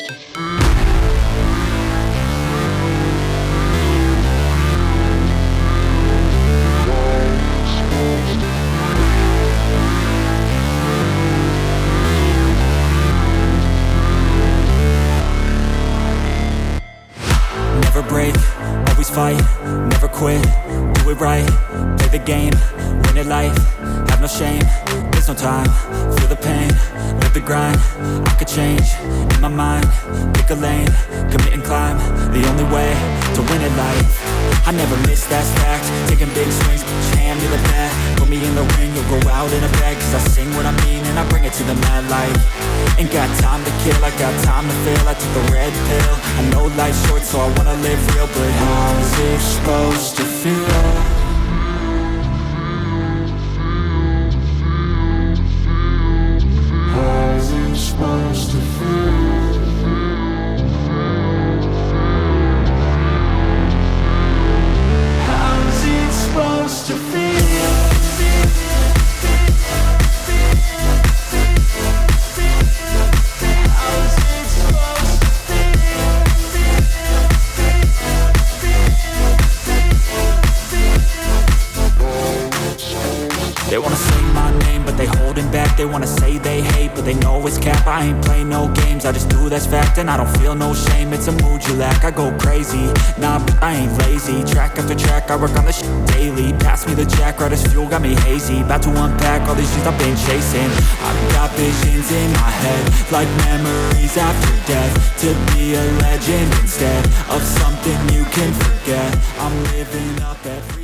Never break, always fight, never quit, do it right, play the game, win it life, have no shame, there's no time, feel the pain, live the grind, I could change, in my mind, pick a lane, commit and climb, the only way to win it life. I never miss, that's fact, taking big swings, hand me the bat, put me in the ring, you'll go out in a bag, cause I sing what I mean and I bring it to the mad light. Ain't got time to kill, I got time to feel, I took the red pill, I know life's short so I wanna live real, but how's it supposed to feel? How's it supposed to feel? How's it supposed to feel? They wanna say my name, but they holding back. They wanna say they hate, but they know it's cap. I ain't play no games, I just do, that's fact. And I don't feel no shame, it's a mood you lack. I go crazy, nah, but I ain't lazy. Track after track, I work on this shit daily. Pass me the jack, right as fuel, got me hazy. About to unpack all these things I've been chasing. I've got visions in my head, like memories after death. To be a legend instead of something you can forget. I'm living up every